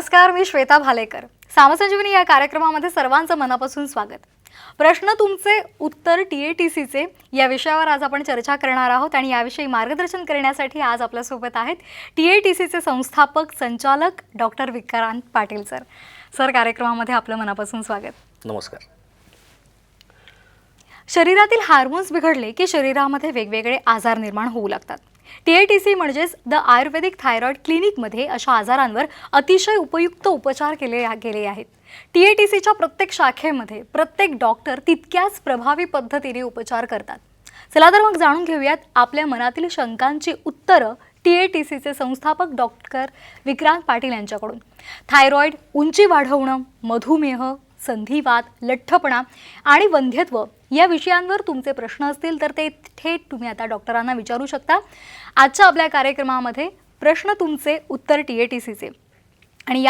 नमस्कार, मी श्वेता भालेकर. सामसंजीवनी या कार्यक्रमामध्ये सर्वांचं मनापासून स्वागत. प्रश्न तुमचे उत्तर TATCचे या विषयावर आज आपण चर्चा करणार आहोत आणि याविषयी मार्गदर्शन करण्यासाठी आज आपल्यासोबत आहेत TATCचे संस्थापक संचालक doctor Vikrant Patil sir. Sir, कार्यक्रमामध्ये आपलं मनापासून स्वागत. नमस्कार. शरीरातील हार्मोन्स बिघडले की शरीरामध्ये वेगवेगळे आजार निर्माण होऊ लागतात. TATC म्हणजेच द आयुर्वेदिक थायरॉइड क्लिनिकमध्ये अशा आजारांवर अतिशय उपयुक्त उपचार केले गेले आहेत. TATCच्या प्रत्येक शाखेमध्ये प्रत्येक डॉक्टर तितक्याच प्रभावी पद्धतीने उपचार करतात. चला तर मग जाणून घेऊयात आपल्या मनातील शंकांची उत्तरं TATCचे संस्थापक डॉक्टर विक्रांत पाटील यांच्याकडून. थायरॉइड, उंची वाढवणं, मधुमेह, संधिवात, लठ्ठपणा आणि वंध्यत्व या विषयांवर तुमचे प्रश्न असतील तर ते थेट तुम्ही आता डॉक्टरांना विचारू शकता. आजच्या आपल्या कार्यक्रमामध्ये प्रश्न तुमचे उत्तर TATCचे आणि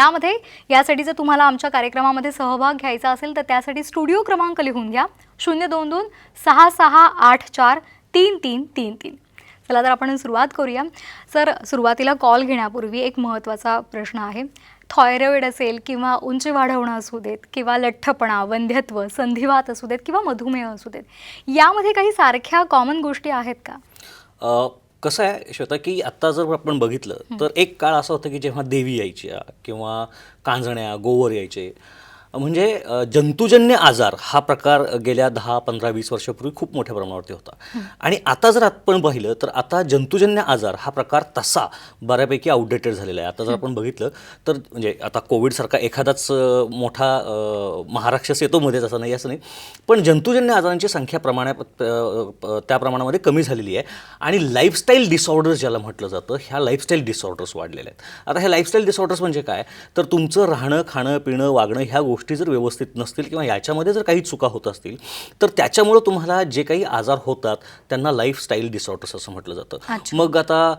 यासाठी जर तुम्हाला आमच्या कार्यक्रमामध्ये सहभाग घ्यायचा असेल तर त्यासाठी स्टुडिओ क्रमांक लिहून घ्या 022-6684-3333. चला तर आपण सुरुवात करूया. सर, सुरुवातीला कॉल घेण्यापूर्वी एक महत्त्वाचा प्रश्न आहे. थायरॉइड असेल किंवा उंची वाढवणं असू देत किंवा लठ्ठपणा, वंध्यत्व, संधिवात असू देत किंवा मधुमेह असू देत, यामध्ये काही सारख्या कॉमन गोष्टी आहेत का? कसं आहे श्वेता, की आत्ता जर आपण बघितलं तर एक काळ असा होता की जेव्हा देवी यायच्या किंवा कांजण्या, गोवर यायचे, म्हणजे जंतुजन्य आजार हा प्रकार गेल्या 10, 15, 20 वर्षापूर्वी खूप मोठ्या प्रमाणावरती होता. आणि आता जर आपण पाहिलं तर आता जंतुजन्य आजार हा प्रकार तसा बऱ्यापैकी आउटडेटेड झालेला आहे. आता जर आपण बघितलं तर म्हणजे आता कोविडसारखा एखादाच मोठा महाराक्षस येतो मध्येच, असं नाही असं नाही, पण जंतुजन्य आजारांची संख्या त्या प्रमाणामध्ये कमी झालेली आहे. आणि लाईफस्टाईल डिसऑर्डर्स ज्याला म्हटलं जातं, ह्या लाईफस्टाईल डिसऑर्डर्स वाढलेल्या आहेत. आता ह्या लाईफस्टाईल डिसऑर्डर्स म्हणजे काय, तर तुमचं राहणं, खाणं, पिणं, वागणं ह्या गोष्टी जर व्यवस्थित नसतील किंवा याच्यामध्ये जर काही चुका होत असतील तर त्याच्यामुळे तुम्हाला जे काही आजार होतात त्यांना लाईफस्टाईल डिसऑर्डर्स असं म्हटलं जातं. मग आता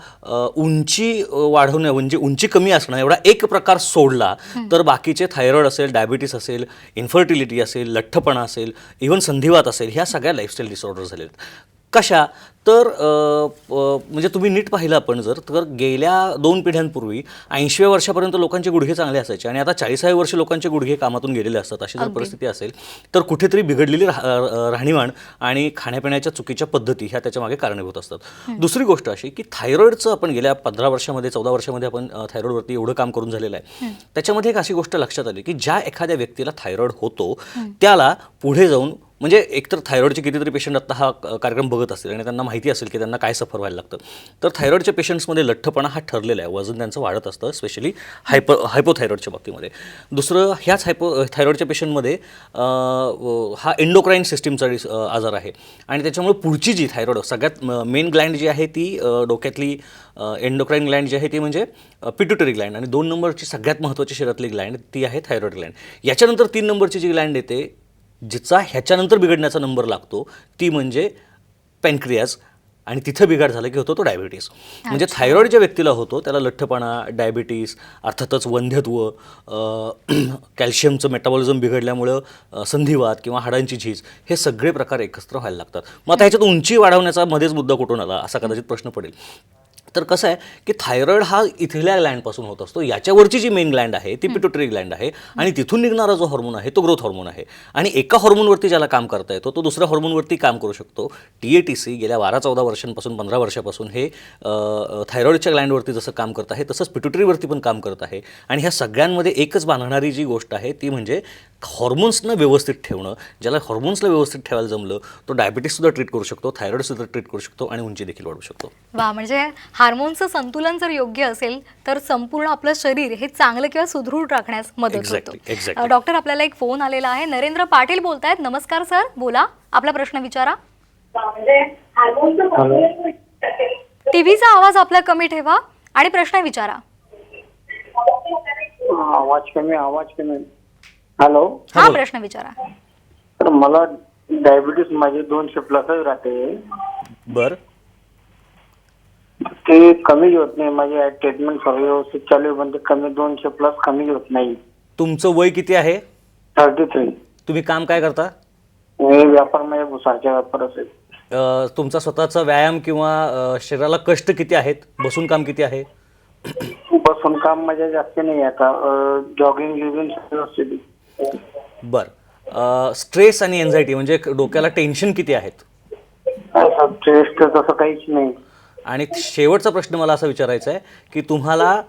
उंची वाढवणं म्हणजे उंची कमी असणं एवढा एक प्रकार सोडला तर बाकीचे थायरॉइड असेल, डायबिटीस असेल, इन्फर्टिलिटी असेल, लठ्ठपणा असेल, इव्हन संधिवात असेल, ह्या सगळ्या लाईफस्टाईल डिसऑर्डर्स झालेत. कशा तर म्हणजे तुम्ही नीट पाहिलं आपण जर तर गेल्या 2 पिढ्यांपूर्वी 80व्या वर्षापर्यंत लोकांचे गुडघे चांगले असायचे आणि आता 40व्या वर्षी लोकांचे गुडघे कामातून गेलेले असतात. अशी जर परिस्थिती असेल तर कुठेतरी बिघडलेली राहणीमान आणि खाण्यापिण्याच्या चुकीच्या पद्धती ह्या त्याच्यामागे कारणीभूत असतात. दुसरी गोष्ट अशी की थायरॉइडचं आपण गेल्या 15 वर्षामध्ये 14 वर्षामध्ये आपण थायरॉइडवरती एवढं काम करून झालेलं आहे. त्याच्यामध्ये एक अशी गोष्ट लक्षात आली की ज्या एखाद्या व्यक्तीला थायरॉइड होतो त्याला पुढे जाऊन म्हणजे एकतर थायरॉइडचे कितीतरी पेशंट आत्ता हा कार्यक्रम बघत असतील आणि त्यांना माहिती असेल की त्यांना काय सफर व्हायला लागतं. तर थायरॉइडच्या पेशंट्समध्ये लठ्ठपणा हा ठरलेला आहे, वजन त्यांचं वाढत असतं, स्पेशली हायपोथायरॉइडच्या बाबतीमध्ये. दुसरं, ह्याच थायरॉइडच्या पेशंटमध्ये हा एंडोक्राईन सिस्टीमचा आजार आहे आणि त्याच्यामुळे पुढची जी थायरॉइड सगळ्यात मेन ग्लँड जी आहे ती डोक्यातली एंडोक्राईन ग्लँड जी आहे ती म्हणजे पिट्युटरी ग्लँड, आणि 2 नंबरची सगळ्यात महत्त्वाची शरीरातली ग्लँड ती आहे थायरॉइड ग्लँड. याच्यानंतर 3 नंबरची जी ग्लँड येते जिचा ह्याच्यानंतर बिघडण्याचा नंबर लागतो ती म्हणजे पॅनक्रियाज, आणि तिथं बिघाड झालं की होतो तो डायबिटीस. म्हणजे थायरॉइड ज्या व्यक्तीला होतो त्याला लठ्ठपणा, डायबिटीस, अर्थातच वंध्यत्व, कॅल्शियमचं मेटाबॉलिझम बिघडल्यामुळं संधिवात किंवा हाडांची झीज, हे सगळे प्रकार एकत्र व्हायला लागतात. मग आता ह्याच्यात उंची वाढवण्याचा मध्येच मुद्दा कुठून आला असा कदाचित प्रश्न पडेल. तर कसं आहे की थायरॉइड हा इथल्या ग्लँडपासून होत असतो. याच्यावरची जी मेन ग्लँड आहे ती पिट्युटरी ग्लँड आहे आणि तिथून निघणारा जो हॉर्मोन आहे तो ग्रोथ हॉर्मोन आहे. आणि एका हॉर्मोनवरती ज्याला काम करता येतो तो दुसऱ्या हॉर्मोनवरती काम करू शकतो. TATC गेल्या 12-14 वर्षांपासून 15 वर्षापासून हे थायरॉइडच्या ग्लँडवरती जसं काम करत आहे तसंच पिट्युटरीवरती पण काम करत आहे. आणि ह्या सगळ्यांमध्ये एकच बांधणारी जी गोष्ट आहे ती म्हणजे हॉर्मोन्सनं व्यवस्थित ठेवणं. ज्याला हॉर्मोन्सला व्यवस्थित ठेवायला जमलं तो डायबिटीससुद्धा ट्रीट करू शकतो, थायरॉइडसुद्धा ट्रीट करू शकतो आणि उंची देखील वाढवू शकतो. वा, म्हणजे हार्मोनचं संतुलन जर योग्य असेल तर संपूर्ण आपलं शरीर हे चांगलं किंवा सुदृढ राखण्यास मदत होतो. डॉक्टर, आपल्याला एक फोन आलेला आहे. नरेंद्र पाटील बोलतायत. नमस्कार सर, बोला, आपला प्रश्न विचारा. टीव्हीचा आवाज आपला कमी ठेवा आणि प्रश्न विचारा. आवाज कमी. हॅलो, हा, प्रश्न विचारा. तर मला डायबिटीस माझे 200+ राहते. बर, ते कमी होत नाही. माझे ट्रीटमेंट सर्व व्यवस्थित चालू आहे पण ते कमी 200+ कमी होत नाही. तुमचं वय किती आहे? 33. तुम्ही काम काय करता? मी व्यापार म्हणजे भुसारचा व्यापार असेल. तुमचा स्वतःचा व्यायाम किंवा शरीराला कष्ट किती आहेत? बसून काम किती आहे? बसून काम माझ्या जास्त नाही आता. जॉगिंग गिगिंग व्यवस्थित. बरं, स्ट्रेस आणि एन्झायटी म्हणजे डोक्याला टेन्शन किती आहेत? असं स्ट्रेस तर तसं काहीच नाही. आणि शेवटचा प्रश्न मला असा विचारायचा आहे की तुम्हाला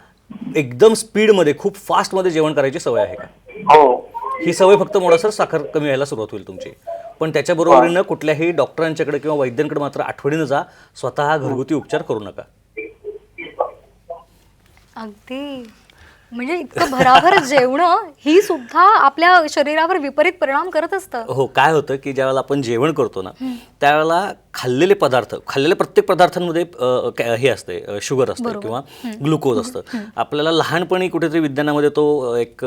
एकदम स्पीडमध्ये खूप फास्टमध्ये जेवण करायची सवय आहे का? हो. ही सवय फक्त मोडासर साखर कमी व्हायला सुरुवात होईल तुमची. पण त्याच्याबरोबरीनं कुठल्याही डॉक्टरांच्याकडे किंवा वैद्यांकडे मात्र आठवणीनं जा, स्वतः घरगुती उपचार करू नका. अगदी म्हणजे इतकं भराभर जेवणं ही सुद्धा आपल्या शरीरावर विपरीत परिणाम करत असतं. हो, काय होतं की ज्यावेळेला आपण जेवण करतो ना त्यावेळेला खाल्लेले प्रत्येक पदार्थांमध्ये हे असते, शुगर असते किंवा ग्लुकोज असतं. आपल्याला लहानपणी कुठेतरी विज्ञानामध्ये तो एक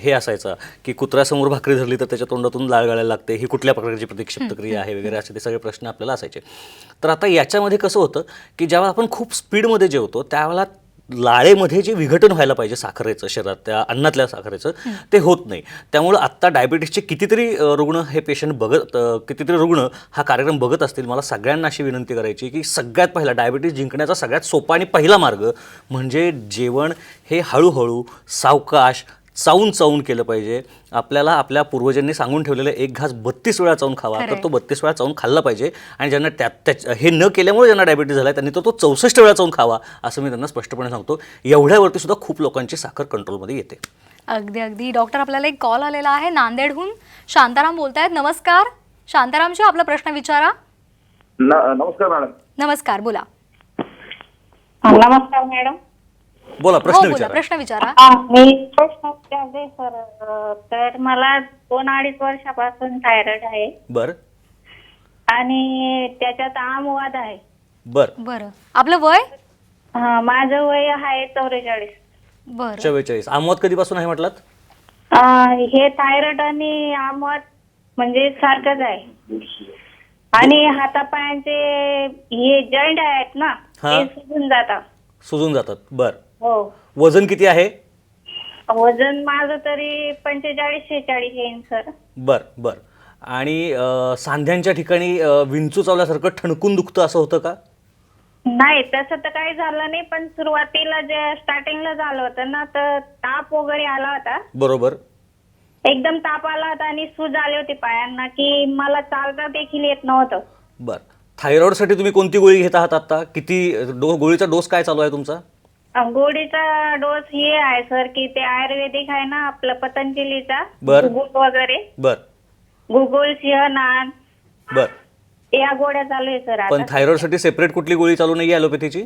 हे असायचा की कुत्र्यासमोर भाकरी धरली तर त्याच्या तोंडातून लाळ गळायला लागते, ही कुठल्या प्रकारची प्रतिक्षिप्त क्रिया आहे वगैरे असे ते सगळे प्रश्न आपल्याला असायचे. तर आता याच्यामध्ये कसं होतं की ज्यावेळेला आपण खूप स्पीडमध्ये जेवतो त्यावेळेला लाळेमध्ये जे विघटन व्हायला पाहिजे साखरेचं, शरीरात त्या अन्नातल्या साखरेचं, ते होत नाही. त्यामुळं आत्ता डायबिटीसचे कितीतरी रुग्ण हे पेशंट कितीतरी रुग्ण हा कार्यक्रम बघत असतील. मला सगळ्यांना अशी विनंती करायची की सगळ्यात पहिला डायबिटीस जिंकण्याचा सगळ्यात सोपा आणि पहिला मार्ग म्हणजे जेवण हे हळूहळू सावकाश चावून केलं पाहिजे. आपल्याला आपल्या पूर्वजांनी सांगून ठेवलेलं एक घास 32 वेळा चावून खावा, तर तो 32 वेळा चावून खाल्ला पाहिजे. आणि ज्यांना हे न केल्यामुळे ज्यांना डायबिटीस झाला त्यांनी तो 64 वेळा चावून खावा असं मी त्यांना स्पष्टपणे सांगतो. एवढ्यावरती सुद्धा खूप लोकांची साखर कंट्रोलमध्ये येते. अगदी अगदी. डॉक्टर, आपल्याला एक कॉल आलेला आहे नांदेडहून. शांताराम बोलतायत. नमस्कार शांतारामजी, आपला प्रश्न विचारा. नमस्कार मॅडम. नमस्कार, बोला. नमस्कार मॅडम. बोला, हो प्रश्न बोला, विचारा. प्रश्न विचारा. मी प्रश्न विचारते सर. तर मला 2-2.5 वर्षापासून थायरॉइड आहे बरं आणि त्याच्यात आमवाद आहे. बरं बरं, आपलं वय? माझं वय आहे 44. बरं 44. आमवाद कधीपासून आहे म्हटलात? हे थायरॉइड आणि आमवाद म्हणजे सारखंच आहे. आणि हातापायांचे हे जॉईंट आहेत ना हा. ते सुजून जातात. बरं, हो. वजन किती आहे? वजन माझं तरी 45-46 येईन सर. बरं. आणि सांध्यांच्या ठिकाणी विंचू चावल्यासारखं ठणकून दुखतं असं होतं का? नाही, तसं तर काही झालं नाही. पण सुरुवातीला जे स्टार्टिंगला झालं होतं ना, तर ताप वगैरे आला होता. बरोबर. एकदम ताप आला होता आणि सूज आली होती पायांना की मला चालता देखील येत नव्हतं. बरं, थायरॉइडसाठी तुम्ही कोणती गोळी घेत आहात आता? किती गोळीचा डोस काय चालू आहे तुमचा? गोळीचा डोस हे आहे सर की ते आयुर्वेदिक आहे ना आपलं पतंजलीचा, बर. गुगुल वगैरे, बरं गुगुल, सिंहनाद, बरं. या गोळ्या चालू आहे सर पण आता. थायरॉइडसाठी सेपरेट कुठली गोळी चालू नाही ॲलोपॅथीची?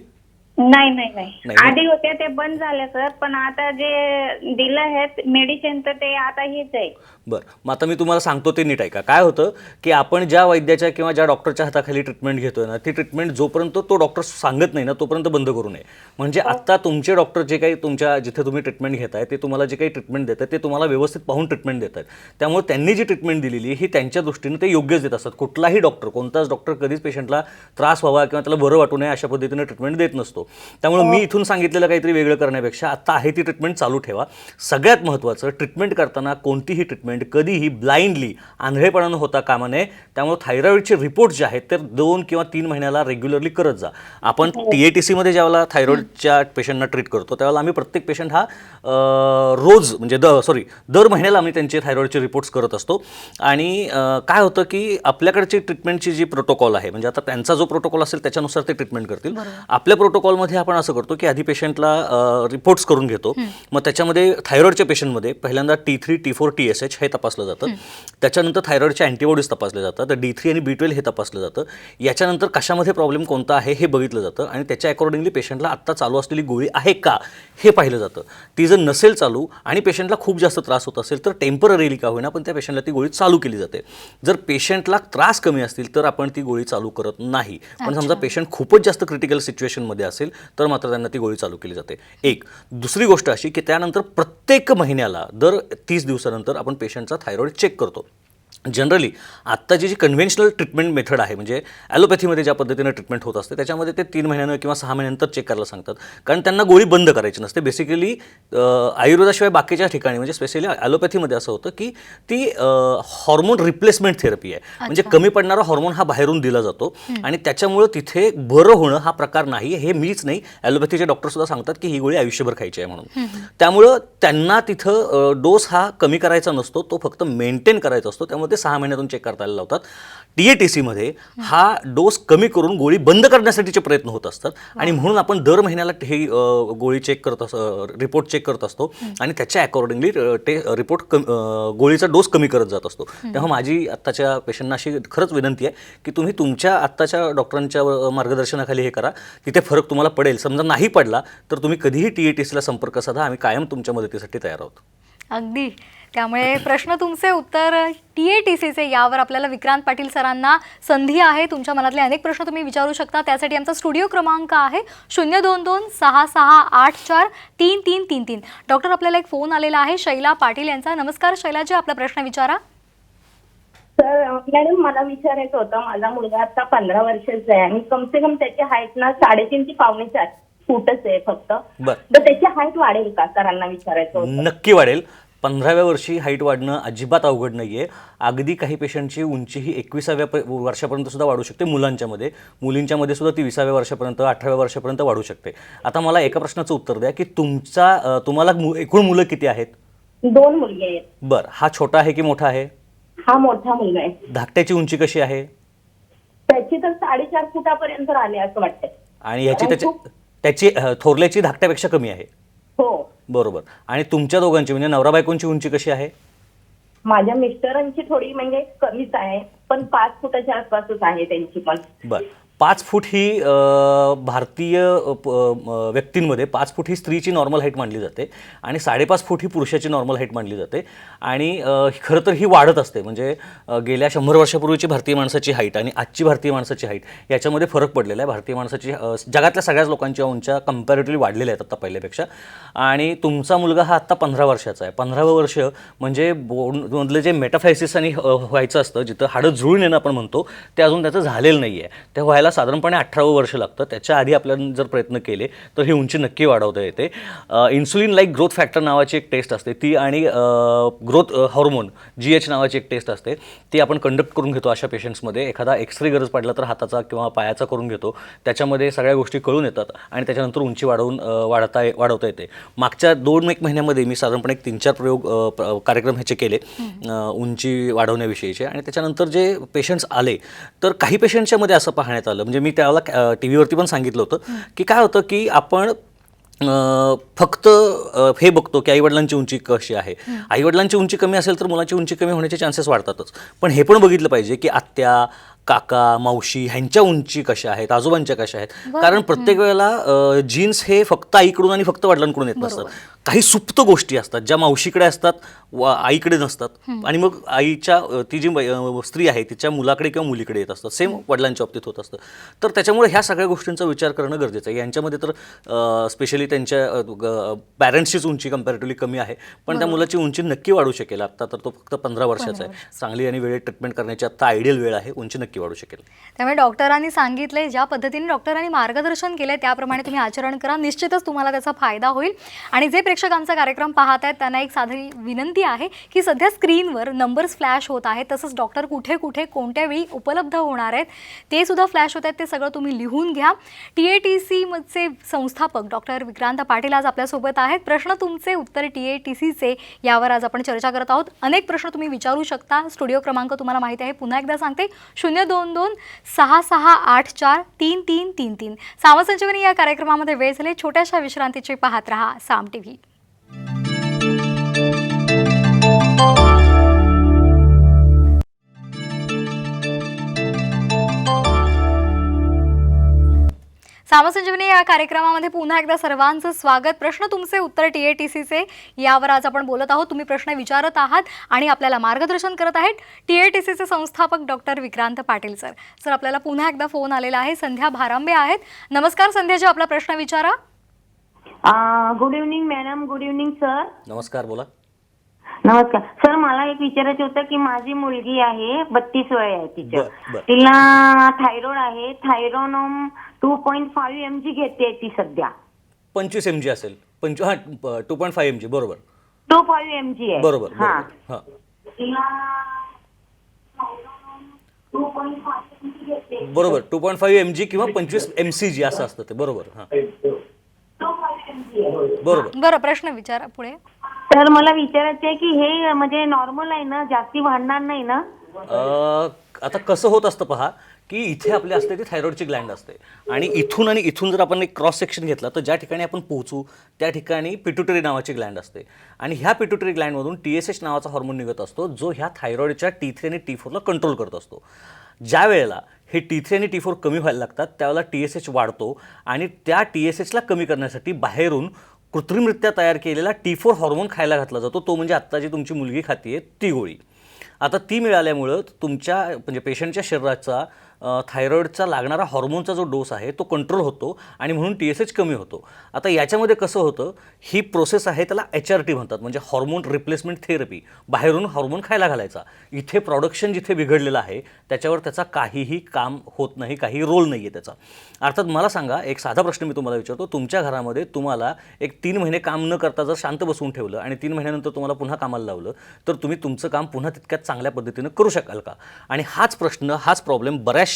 नाही. नाही. आधी होते ते बंद झाले सर. पण आता जे दिलं आहे मेडिसिन तर ते आता हेच आहे. बरं, मग आता मी तुम्हाला सांगतो ते नीट ऐका. काय होतं की आपण ज्या वैद्याच्या किंवा ज्या डॉक्टरच्या हाताखाली ट्रीटमेंट घेतोय ना, ती ट्रीटमेंट जोपर्यंत तो डॉक्टर सांगत नाही ना तोपर्यंत बंद करू नये. म्हणजे आत्ता तुमचे डॉक्टर जे काही तुमच्या जिथे तुम्ही ट्रीटमेंट घेताय ते तुम्हाला जे काही ट्रीटमेंट देतात ते तुम्हाला व्यवस्थित पाहून ट्रीटमेंट देतात. त्यामुळे त्यांनी जी ट्रीटमेंट दिलेली ही त्यांच्या दृष्टीने ते योग्यच देत असतात. कुठलाही डॉक्टर, कोणताच डॉक्टर कधीच पेशंटला त्रास व्हावा किंवा त्याला बरं वाटू नये अशा पद्धतीने ट्रीटमेंट देत नसतो. त्यामुळे मी इथून सांगितलेलं काहीतरी वेगळं करण्यापेक्षा आता आहे ती ट्रीटमेंट चालू ठेवा. सगळ्यात महत्त्वाचं, ट्रीटमेंट करताना कोणतीही ट्रीटमेंट कधीही ब्लाइंडली आंधळेपणानं होता कामा नये. त्यामुळे थायरॉइडचे रिपोर्ट जे आहेत ते 2 किंवा 3 महिन्याला रेग्युलरली करत जा. आपण TATC मध्ये ज्यावेळेला थायरॉइडच्या पेशंटना ट्रीट करतो त्यावेळेला आम्ही प्रत्येक पेशंट हा रोज म्हणजे दर महिन्याला आम्ही त्यांचे थायरॉइडचे रिपोर्ट्स करत असतो. आणि काय होतं की आपल्याकडची ट्रीटमेंटची जी प्रोटोकॉल आहे म्हणजे आता त्यांचा जो प्रोटोकॉल असेल त्याच्यानुसार ते ट्रीटमेंट करतील. आपल्या प्रोटोकॉलमध्ये आपण असं करतो की आधी पेशंटला रिपोर्ट्स करून घेतो. मग त्याच्यामध्ये थायरॉइडच्या पेशंटमध्ये पहिल्यांदा T3, T4, TSH हे तपासलं जातं. त्याच्यानंतर थायरॉइडच्या अँटीबॉडीज तपासले जातात. D3 आणि B12 हे तपासलं जातं. याच्यानंतर कशामध्ये प्रॉब्लेम कोणता आहे हे बघितलं जातं आणि त्याच्या अकॉर्डिंगली पेशंटला आत्ता चालू असलेली गोळी आहे का हे पाहिलं जातं. ती जर नसेल चालू आणि पेशंटला खूप जास्त त्रास होत असेल तर टेम्पररीली का होईना पण त्या पेशंटला ती गोळी चालू केली जाते. जर पेशंटला त्रास कमी असतील तर आपण ती गोळी चालू करत नाही. पण समजा पेशंट खूपच जास्त क्रिटिकल सिच्युएशनमध्ये असेल तर मात्र त्यांना ती गोळी चालू केली जाते. एक दुसरी गोष्ट अशी की त्यानंतर प्रत्येक महिन्याला दर 30 दिवसानंतर आपण पेशंटचा थायरॉइड चेक करतो. जनरली आत्ताची जी कन्व्हेन्शनल ट्रीटमेंट मेथड आहे, म्हणजे ॲलोपॅथीमध्ये ज्या पद्धतीनं ट्रीटमेंट होत असते त्याच्यामध्ये ते 3 महिन्यानं किंवा 6 महिन्यानंतर चेक करायला सांगतात, कारण त्यांना गोळी बंद करायची नसते. बेसिकली आयुर्वेदाशिवाय बाकीच्या ठिकाणी म्हणजे स्पेशली ॲलोपॅथीमध्ये असं होतं की ती हॉर्मोन रिप्लेसमेंट थेरपी आहे. म्हणजे कमी पडणारा हॉर्मोन हा बाहेरून दिला जातो आणि त्याच्यामुळं तिथे बरं होणं हा प्रकार नाही. हे मीच नाही, ॲलोपॅथीचे डॉक्टरसुद्धा सांगतात की ही गोळी आयुष्यभर खायची आहे म्हणून. त्यामुळं त्यांना तिथं डोस हा कमी करायचा नसतो, तो फक्त मेंटेन करायचा असतो. त्यामुळे ते 6 महिन्यातून चेक करता लावतात. TATCमध्ये हा डोस कमी करून गोळी बंद करण्यासाठीचे प्रयत्न होत असतात आणि म्हणून आपण दर महिन्याला हे गोळी चेक करत असतो, रिपोर्ट चेक करत असतो आणि त्याच्या अकॉर्डिंगली ते रिपोर्ट गोळीचा डोस कमी करत जात असतो. तेव्हा माझी आत्ताच्या पेशंटना अशी खरंच विनंती आहे की तुम्ही तुमच्या आत्ताच्या डॉक्टरांच्या मार्गदर्शनाखाली हे करा. तिथे फरक तुम्हाला पडेल. समजा नाही पडला तर तुम्ही कधीही TATCला संपर्क साधा. आम्ही कायम तुमच्या मदतीसाठी तयार आहोत. अगदी. त्यामुळे प्रश्न तुमचे उत्तर TATCचे यावर आपल्याला विक्रांत पाटील सरांना संधी आहे. तुमच्या मनातले अनेक प्रश्न तुम्ही विचारू शकता. त्यासाठी आमचा स्टुडिओ क्रमांक आहे 022-6684-3333. डॉक्टर, आपल्याला एक फोन आलेला आहे शैला पाटील यांचा. नमस्कार शैलाजी, आपला प्रश्न विचारा. सर मॅडम, मला विचारायचं होतं, माझा मुलगा आता 15 वर्षाचा आहे आणि कमसे कम त्याची हाईट ना 3.5 ते 4 फूटच आहे फक्त. बरं. तर त्याची हाईट वाढेल का, सरांना विचारायचं होतं. नक्की वाढेल. 15व्या वर्षी हाईट वाढणं अजिबात अवघड नाही आहे. अगदी काही पेशंटची उंची ही 21व्या वर्षापर्यंत सुद्धा वाढू शकते मुलांच्यामध्ये. मुलींच्यामध्ये सुद्धा ती 20व्या वर्षापर्यंत 18व्या वर्षापर्यंत वाढू शकते. आता मला एका प्रश्नाचं उत्तर द्या की तुम्हाला एकूण मुलं किती आहेत? 2 मुलगे आहेत. बरं. हा छोटा आहे की मोठा आहे? हा मोठा मुलगा आहे. धाकट्याची उंची कशी आहे? त्याची तर 4.5 फुटापर्यंत आले असं वाटतं. आणि त्याची थोरल्याची धाकट्यापेक्षा कमी आहे. हो. बरोबर. आणि तुमच्या दोघांची म्हणजे नवरा बायकोंची उंची कशी आहे? माझ्या मिस्टरांची थोडी म्हणजे कमीच आहे, पण 5 फुटाच्या आसपासच आहे त्यांची पण. बरं. 5 फूट ही भारतीय व्यक्तींमध्ये 5 फूट ही स्त्रीची नॉर्मल हाईट मानली जाते आणि 5.5 फूट ही पुरुषाची नॉर्मल हाईट मानली जाते. आणि खरं तर ही वाढत असते. म्हणजे गेल्या 100 वर्षापूर्वीची भारतीय माणसाची हाईट आणि आजची भारतीय माणसाची हाईट याच्यामध्ये फरक पडलेला आहे. भारतीय माणसाची जगातल्या सगळ्याच लोकांच्या उंच्या कम्पॅरेटिव्हली वाढलेल्या आहेत आता पहिल्यापेक्षा. आणि तुमचा मुलगा हा आत्ता 15 वर्षाचा आहे. 15वं वर्ष म्हणजे बोनमधलं जे मेटाफायसिस आणि व्हायचं असतं, जिथं हाडं जुळून येणं आपण म्हणतो, ते अजून त्याचं झालेलं नाही आहे. ते व्हायला साधारणपणे 18वं वर्ष लागतं. त्याच्या आधी आपल्याला जर प्रयत्न केले तर ही उंची नक्की वाढवता येते. इन्सुलिन लाईक ग्रोथ फॅक्टर नावाची एक टेस्ट असते ती, आणि ग्रोथ हॉर्मोन GH नावाची एक टेस्ट असते ती आपण कंडक्ट करून घेतो अशा पेशंट्समध्ये. एखादा एक्सरे गरज पडला तर हाताचा किंवा पायाचा करून घेतो. त्याच्यामध्ये सगळ्या गोष्टी कळून येतात आणि त्याच्यानंतर उंची वाढवता येते. मागच्या 2-1 महिन्यामध्ये मी साधारणपणे 3-4 कार्यक्रम ह्याचे केले उंची वाढवण्याविषयीचे. आणि त्याच्यानंतर जे पेशंट्स आले तर काही पेशंटच्या मध्ये असं पाहण्यात आलं, म्हणजे मी त्याला TV वरती पण सांगितलं होतं की काय होतं की आपण फक्त हे बघतो की आईवडिलांची उंची कशी आहे. आईवडिलांची उंची कमी असेल तर मुलाची उंची कमी होण्याचे चान्सेस वाढतातच. पण हे पण बघितलं पाहिजे की आत्या, काका, मावशी ह्यांच्या उंची कशा आहेत, आजोबांच्या कशा आहेत. कारण प्रत्येक वेळेला जीन्स हे फक्त आईकडून आणि फक्त वडिलांकडून येत नसतात. काही सुप्त गोष्टी असतात ज्या मावशीकडे असतात, आईकडे नसतात. आणि मग आईच्या ती जी स्त्री आहे तिच्या मुलाकडे किंवा मुलीकडे येत असतात. सेम वडिलांच्या बाबतीत होत असतं. तर त्याच्यामुळे ह्या सगळ्या गोष्टींचा विचार करणं गरजेचं आहे. यांच्यामध्ये तर स्पेशली त्यांच्या पॅरेंट्सचीच उंची कम्पॅरेटिव्हली कमी आहे, पण त्या मुलाची उंची नक्की वाढू शकेल. आत्ता तर तो फक्त 15 वर्षाचा आहे. चांगली आणि वेळेत ट्रीटमेंट करण्याची आत्ता आयडियल वेळ आहे. उंची नक्की वाढू शकेल. त्यामुळे डॉक्टरांनी सांगितले, ज्या पद्धतीने डॉक्टरांनी मार्गदर्शन केलं त्याप्रमाणे तुम्ही आचरण करा. निश्चितच तुम्हाला त्याचा फायदा होईल. आणि जे प्रेक्षक आमचा कार्यक्रम पाहत आहेत त्यांना एक साधी विनंती आहे की सध्या स्क्रीनवर नंबर्स फ्लॅश होत आहेत, तसंच डॉक्टर कुठे कुठे कोणत्या वेळी उपलब्ध होणार आहेत ते सुद्धा फ्लॅश होत आहेत. ते सगळं तुम्ही लिहून घ्या. TATCचे संस्थापक डॉक्टर विक्रांत पाटील आज आपल्यासोबत आहेत. प्रश्न तुमचे उत्तर TATCचे यावर आज आपण चर्चा करत आहोत. अनेक प्रश्न तुम्ही विचारू शकता. स्टुडिओ क्रमांक तुम्हाला माहिती आहे, पुन्हा एकदा सांगते 022-6684-3333. सामसंजीवनी या कार्यक्रमामध्ये वेळ झाले. छोट्याशा विश्रांतीची पाहत रहा साम TV. सामसंजीवनी या कार्यक्रमामध्ये पुन्हा एकदा सर्वांचं स्वागत. प्रश्न तुमचे उत्तर TATCचे यावर आज आपण बोलत आहोत. तुम्ही प्रश्न विचारत आहात आणि आपल्याला मार्गदर्शन करत आहेत TATCचे संस्थापक doctor Vikrant Patil sir. Sir, आपल्याला पुन्हा एकदा फोन आलेला आहे. संध्या भारांबे आहेत. नमस्कार संध्याजी, आपला प्रश्न विचारा. Good evening madam. Good evening sir. नमस्कार, बोला. नमस्कार सर, मला एक विचारायचं होतं की माझी मुलगी आहे, 32 वय आहे तिचं. बर. तिला थायरॉइड आहे. थायरोनोम 2.5 mg घेते ती सध्या. 25 mg असेल 2.5 mg बरोबर 2.5 mg आहे. बरोबर हा. हां तिला थायरोनोम 2.5 mg घेते. बरोबर 2.5 mg किंवा 25 mcg असं असतं ते बरोबर हां 2.5 mg आहे. बरोबर. बरं, प्रश्न विचारा पुढे. तर मला विचारायचं आहे की हे म्हणजे नॉर्मल आहे ना, जास्ती वाढणार नाही ना? आता कसं होत असतं पहा की इथे आपली असते ती थायरॉइडची ग्लँड असते आणि इथून जर आपण एक क्रॉस सेक्शन घेतला तर ज्या ठिकाणी आपण पोहोचू त्या ठिकाणी पिट्युटरी नावाची ग्लँड असते आणि ह्या पिट्युटरी ग्लँडमधून TSH नावाचा हॉर्मोन निघत असतो जो ह्या थायरॉइडच्या T3 आणि T4ला कंट्रोल करत असतो. ज्या वेळेला हे T3 आणि T4 कमी व्हायला लागतात त्यावेळेला TSH वाढतो आणि त्या TSHला कमी करण्यासाठी बाहेरून कृत्रिमरित्या तयार केलेला T4 हॉर्मोन खायला घातला जातो. तो म्हणजे आत्ता जी तुमची मुलगी खातीये ती गोळी. आता ती मिळाल्यामुळं तुमच्या म्हणजे पेशंटच्या शरीराचा थायरॉइडचा लागणारा हॉर्मोनचा जो डोस आहे तो कंट्रोल होतो आणि म्हणून TSH कमी होतो. आता याच्यामध्ये कसं होतं, ही प्रोसेस आहे त्याला HRT म्हणतात, म्हणजे हॉर्मोन रिप्लेसमेंट थेरपी. बाहेरून हॉर्मोन खायला घालायचा. इथे प्रोडक्शन जिथे बिघडलेलं आहे त्याच्यावर त्याचा काहीही काम होत नाही, काही रोल नाही आहे त्याचा. अर्थात मला सांगा, एक साधा प्रश्न मी तुम्हाला विचारतो, तुमच्या घरामध्ये तुम्हाला एक 3 महिने काम न करता जर शांत बसवून ठेवलं आणि 3 महिन्यानंतर तुम्हाला पुन्हा कामाला लावलं तर तुम्ही तुमचं काम पुन्हा तितक्यात चांगल्या पद्धतीनं करू शकाल का? आणि हाच प्रश्न, हाच प्रॉब्लेम बऱ्याचशा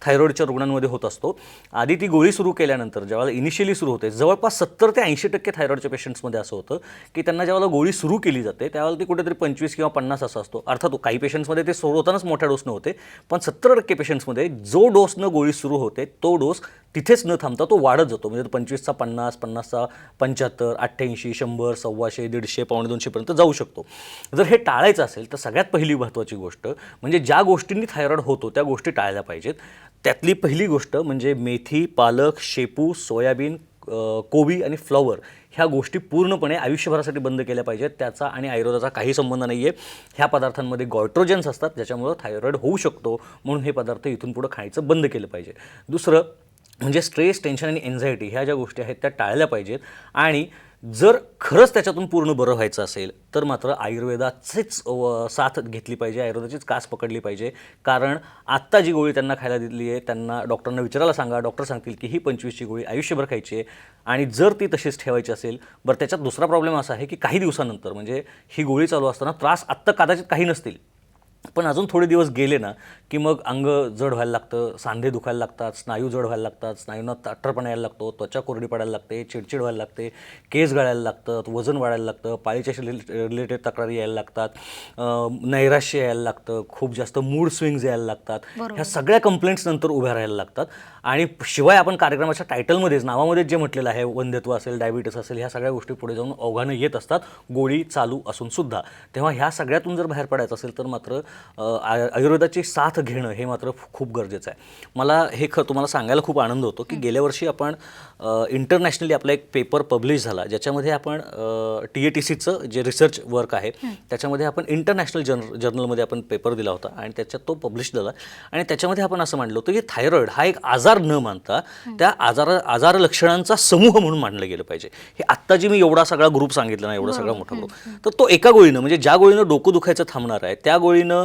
थायरॉइडच्या रुग्णांमध्ये होत असतो. आधी ती गोळी सुरू केल्यानंतर जेव्हा इनिशियली सुरू होते, जवळपास 70 ते 80% थायरॉइडच्या पेशंट्समध्ये असं होतं की त्यांना जेव्हा गोळी सुरू केली जाते त्यावेळेला ती कुठेतरी 25 किंवा 50 असा असतो. अर्थात काही पेशंट्समध्ये ते सुरू होतानाच मोठ्या डोसनं होते, पण 70% पेशंट्समध्ये जो डोसनं गोळी सुरू होते तो डोस तिथेच न थांबता तो वाढत जातो. म्हणजे 25चा 50, 50चा 75, 88, 100, 125, 150, 250 पर्यंत जाऊ शकतो. जर हे टाळायचं असेल तर सगळ्यात पहिली महत्त्वाची गोष्ट म्हणजे ज्या गोष्टींनी थायरॉइड होतो त्या गोष्टी टाळल्या पाहिजेत. त्यातली पहिली गोष्ट म्हणजे मेथी, पालक, शेपू, सोयाबीन, कोबी आणि फ्लॉवर ह्या गोष्टी पूर्णपणे आयुष्यभरासाठी बंद केल्या पाहिजेत. त्याचा आणि आयुर्वेदाचा काही संबंध नाही आहे. ह्या पदार्थांमध्ये गॉयट्रोजन्स असतात ज्याच्यामुळं थायरॉइड होऊ शकतो, म्हणून हे पदार्थ इथून पुढं खायचं बंद केलं पाहिजे. दुसरं म्हणजे स्ट्रेस, टेन्शन आणि एन्झायटी ह्या ज्या गोष्टी आहेत त्या टाळल्या पाहिजेत. आणि जर खरंच त्याच्यातून पूर्ण बरं व्हायचं असेल तर मात्र आयुर्वेदाचीच साथ घेतली पाहिजे, आयुर्वेदाचीच कास पकडली पाहिजे. कारण आत्ता जी गोळी त्यांना खायला दिली आहे त्यांना डॉक्टरांना विचारायला सांगा, डॉक्टर सांगतील की ही 25ची गोळी आयुष्यभर खायची आहे. आणि जर ती तशीच ठेवायची असेल, बरं त्याच्यात दुसरा प्रॉब्लेम असा आहे की काही दिवसानंतर म्हणजे ही गोळी चालू असताना त्रास आत्ता कदाचित काही नसतील, पण अजून थोडे दिवस गेले ना की मग अंग जड व्हायला लागतं, सांधे दुखायला लागतात, स्नायू जड व्हायला लागतात, स्नायूंना ताठरपणा यायला लागतो, त्वचा कोरडी पडायला लागते, चिडचिड व्हायला लागते, केस गळायला लागतात, वजन वाढायला लागतं, पाळीच्या रिलेटेड तक्रारी यायला लागतात, नैराश्य यायला लागतं, खूप जास्त मूड स्विंग्स यायला लागतात. ह्या सगळ्या कंप्लेंट्स नंतर उभ्या राहायला लागतात. आणि शिवाय आपण कार्यक्रमाच्या टायटलमध्येच, नावामध्येच जे म्हटलेलं आहे, वंध्यत्व असेल, डायबिटीस असेल, ह्या सगळ्या गोष्टी पुढे जाऊन ओघानं येत असतात गोळी चालू असून सुद्धा. तेव्हा ह्या सगळ्यातून जर बाहेर पडायचं असेल तर मात्र आयुर्वेदाची साथ घेणं हे मात्र खूप गरजेचं आहे. मला हे तुम्हाला सांगायला खूप आनंद होतो की गेल्या वर्षी आपण इंटरनॅशनली आपला एक पेपर पब्लिश झाला ज्याच्यामध्ये आपण TATCचं जे रिसर्च वर्क आहे त्याच्यामध्ये आपण इंटरनॅशनल जर्नलमध्ये आपण पेपर दिला होता आणि त्याच्यात तो पब्लिश झाला. आणि त्याच्यामध्ये आपण असं मांडलं होतं की थायरॉइड हा एक आजार न मानता त्या आजार लक्षणांचा समूह म्हणून मानलं गेलं पाहिजे. हे आत्ता जी मी एवढा सगळा ग्रुप सांगितला ना, एवढा सगळा मोठा ग्रुप, तर तो एका गोळीनं म्हणजे ज्या गोळीनं डोकं दुखायचं थांबणार आहे त्या गोळीनं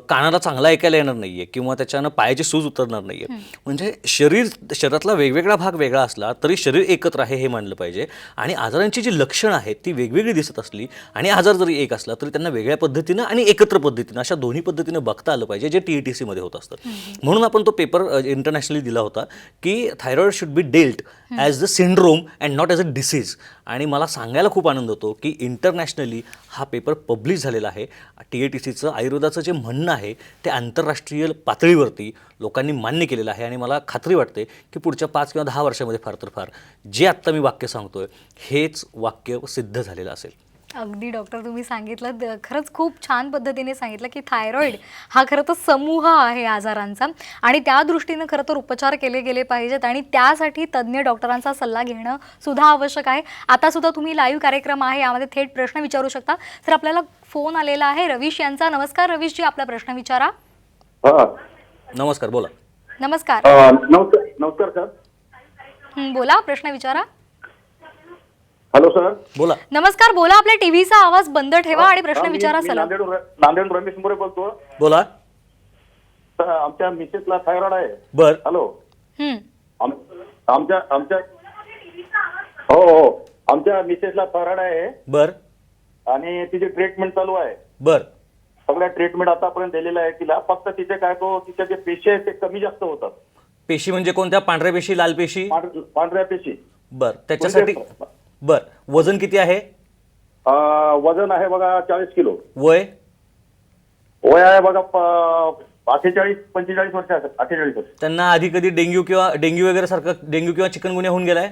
कानाला चांगला ऐकायला येणार नाहीये किंवा त्याच्यानं पायाची सूज उतरणार नाहीये. म्हणजे शरीरातला वेगवेगळा भाग वेगळा असला तरी शरीर एकत्र आहे हे मानलं पाहिजे. आणि आजारांची जी लक्षणं आहेत ती वेगवेगळी दिसत असली आणि आजार जरी एक असला तरी त्यांना वेगळ्या पद्धतीनं आणि एकत्र पद्धतीनं अशा दोन्ही पद्धतीनं बघता आलं पाहिजे, जे TATC मध्ये होत असतं. म्हणून आपण तो पेपर इंटरनॅशनली दिला होता की thyroid should be dealt as the syndrome and not as a disease. आणि मला सांगायला खूप आनंद होतो की इंटरनॅशनली हा पेपर पब्लिश झालेला आहे. TATCचं आयुर्वेदाचं जे म्हणणं आहे ते आंतरराष्ट्रीय पातळीवरती लोकांनी मान्य केलेलं आहे. आणि मला खात्री वाटते की पुढच्या 5 किंवा 10 वर्षामध्ये फार तर फार जे आत्ता मी वाक्य सांगतोय हेच वाक्य सिद्ध झालेलं असेल. अगदी डॉक्टर, तुम्ही सांगितलं खरंच खूप छान पद्धतीने सांगितलं की थायरॉइड हा खरं तर समूह आहे आजारांचा आणि त्या दृष्टीनं खरं तर उपचार केले गेले पाहिजेत आणि त्यासाठी तज्ज्ञ डॉक्टरांचा सल्ला घेणं सुद्धा आवश्यक आहे. आता सुद्धा तुम्ही लाईव्ह कार्यक्रम आहे यामध्ये थेट प्रश्न विचारू शकता. तर आपल्याला फोन आलेला आहे रवीश यांचा. नमस्कार रवीशजी, आपला प्रश्न विचारा. नमस्कार, बोला. नमस्कार. नमस्कार सर. बोला, प्रश्न विचारा. Hello sir. बोला. नमस्कार, बोला. आपल्या टीव्हीचा आवाज बंद ठेवा आणि प्रश्न मी- विचारा मी सलग. नांदेड रमेश मोरे बोलतो. बोला. तर आमच्या मिसेसला थायरॉइड आहे. बर. हॅलो. हम्म. आमच्या हो आमच्या मिसेसला थायरॉइड आहे बर. आणि तिची ट्रीटमेंट चालू आहे. बर. सगळ्या ट्रीटमेंट आतापर्यंत दिलेल्या आहे तिला. फक्त तिचे काय तो तिच्या जे पेशी आहेत ते कमी जास्त होतात. पेशी म्हणजे कोणत्या? पांढऱ्या पेशी, लाल पेशी? पांढऱ्या पेशी. बर. त्याच्यासाठी बर. वजन किती आहे? वजन आहे बघा 40 किलो. वय? वय आहे बघा 45 वर्ष. 48 वर्ष. त्यांना आधी कधी डेंग्यू वगैरे सारखं डेंग्यू किंवा चिकनगुन्या होऊन गेलाय?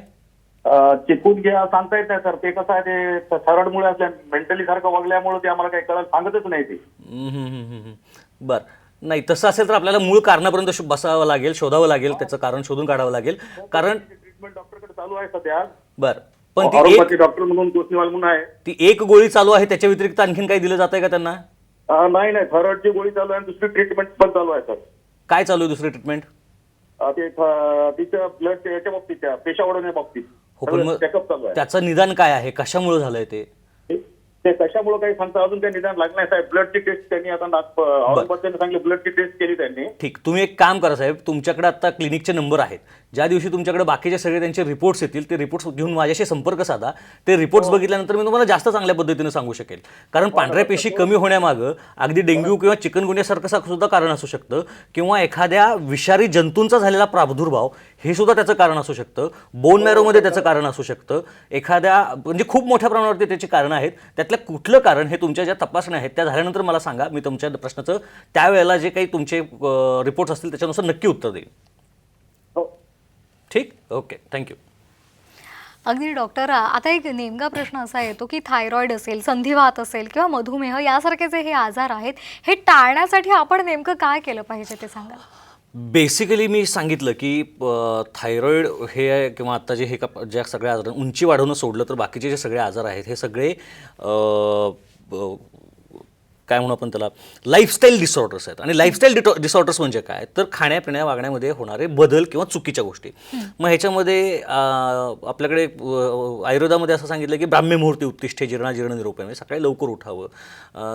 चिकून घ्या सांगता येत नाही सर. ते कसं आहे ते थायरॉइड मुळे असल्या मेंटली सारखं वागल्यामुळे ते आम्हाला काही करायला सांगतच नाही ते. बर. नाही, तसं असेल तर आपल्याला मूळ कारणापर्यंत बसावं लागेल, शोधावं लागेल, त्याचं कारण शोधून काढावं लागेल. कारण ट्रीटमेंट डॉक्टरकडे चालू आहे सध्या. बर. पण होमिओपॅथी डॉक्टर म्हणून कोसनीवाल म्हणून आहे. ती एक गोळी चालू आहे, त्याच्या व्यतिरिक्त आणखीन काही दिलं जातंय का त्यांना? नाही थायरॉइडची गोळी चालू आहे आणि दुसरी ट्रीटमेंट पण चालू आहे सर. काय चालू आहे दुसरी ट्रीटमेंट? ते तिच्या ब्लड याच्या बाबतीत त्या पेशा वाढवण्या बाबतीत हो, पण मग चेकअप चालू आहे. त्याचं निदान काय आहे? कशामुळे झालंय ते? ते कशामुळे काही सांगता अजून काही निदान लागलं नाही साहेब. ब्लडची टेस्ट त्यांनी आता औरंगाबादने सांगितलं ब्लडची टेस्ट केली त्यांनी. ठीक. तुम्ही एक काम करा साहेब, तुमच्याकडे आता क्लिनिकचे नंबर आहेत. ज्या दिवशी तुमच्याकडे बाकीचे सगळे त्यांचे रिपोर्ट्स येतील, ते रिपोर्ट्स घेऊन माझ्याशी संपर्क साधा. ते रिपोर्ट्स बघितल्यानंतर मी तुम्हाला जास्त चांगल्या पद्धतीने सांगू शकेल. कारण पांढऱ्या पेशी कमी होण्यामागं अगदी डेंग्यू किंवा चिकनगुन्यासारखं सुद्धा कारण असू शकतं, किंवा एखाद्या विषारी जंतूंचा झालेला प्रादुर्भाव हे सुद्धा त्याचं कारण असू शकतं. बोन मॅरोमध्ये त्याचं कारण असू शकतं. एखाद्या म्हणजे खूप मोठ्या प्रमाणावरती त्याची कारणं आहेत. त्यातलं कुठलं कारण हे तुमच्या ज्या तपासण्या आहेत त्या झाल्यानंतर मला सांगा. मी तुमच्या प्रश्नाचं त्यावेळेला जे काही तुमचे रिपोर्ट्स असतील त्याच्यानुसार नक्की उत्तर देईन. ठीक. ओके. थँक्यू. अगदी डॉक्टर, आता एक नेमका प्रश्न असा येतो की थायरॉइड असेल, संधिवात असेल किंवा मधुमेह यासारखे जे हे आजार आहेत हे टाळण्यासाठी आपण नेमकं काय केलं पाहिजे ते सांगा. बेसिकली मी सांगितलं की थायरॉइड हे किंवा आता जे हे ज्या सगळ्या आजार, उंची वाढवणं सोडलं तर बाकीचे जे सगळे आजार आहेत हे सगळे काय म्हणू आपण त्याला, लाईफस्टाईल डिसऑर्डर्स आहेत. आणि लाईफस्टाईल डिसऑर्डर्स म्हणजे काय, तर खाण्यापिण्या वागण्यामध्ये होणारे बदल किंवा चुकीच्या गोष्टी. मग ह्याच्यामध्ये आपल्याकडे आयुर्वेदामध्ये असं सांगितलं की ब्राह्मी मुहूर्ती उत्तिष्ठे जीर्ण निरोपे, म्हणजे सकाळी लवकर उठावं.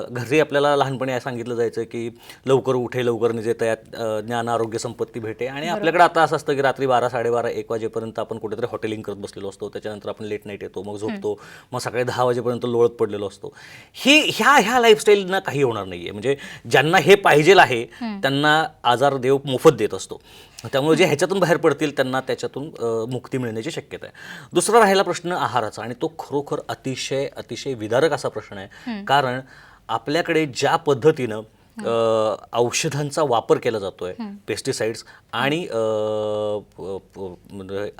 घरी आपल्याला लहानपणी सांगितलं जायचं की लवकर उठे लवकर निजेत यात ज्ञान आरोग्य संपत्ती भेटे. आणि आपल्याकडे आता असं असतं की रात्री 12, 12:30, 1 वाजेपर्यंत आपण कुठेतरी हॉटेलिंग करत बसलेलो असतो. त्याच्यानंतर आपण लेट नाईट येतो, मग झोपतो, मग सकाळी 10 वाजेपर्यंत लोळत पडलेलो असतो. ह्या लाईफस्टाईलना काही होणार नाहीये. म्हणजे ज्यांना हे पाहिजे आहे त्यांना आजार देव मोफत देत असतो. त्यामुळे जे ह्याच्यातून बाहेर पडतील त्यांना त्याच्यातून मुक्ती मिळण्याची शक्यता आहे. दुसरा राहिला प्रश्न आहाराचा, आणि तो खरोखर अतिशय अतिशय विदारक असा प्रश्न आहे. कारण आपल्याकडे ज्या पद्धतीनं औषधांचा वापर केला जातोय, पेस्टिसाइड्स आणि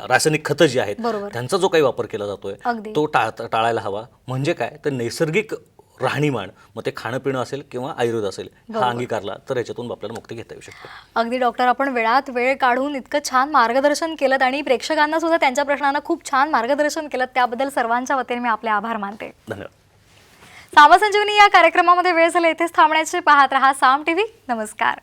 रासायनिक खतं जी आहेत त्यांचा जो काही वापर केला जातोय तो टाळायला हवा. म्हणजे काय, तर नैसर्गिक राहणीमान, मग ते खाणं पिणं असेल किंवा आयुर्वेद असेल, हा अंगीकारला तर याच्यातून आपल्याला मुक्ती घेता येऊ शकते. अगदी डॉक्टर, आपण वेळात वेळ काढून इतकं छान मार्गदर्शन केलं आणि प्रेक्षकांना सुद्धा त्यांच्या प्रश्नांना खूप छान मार्गदर्शन केलं, त्याबद्दल सर्वांच्या वतीने मी आपले आभार मानते. धन्यवाद. साम संजीवनी या कार्यक्रमामध्ये वेळ झाला इथेच थांबण्याचे. पाहत रहा साम टीव्ही. नमस्कार.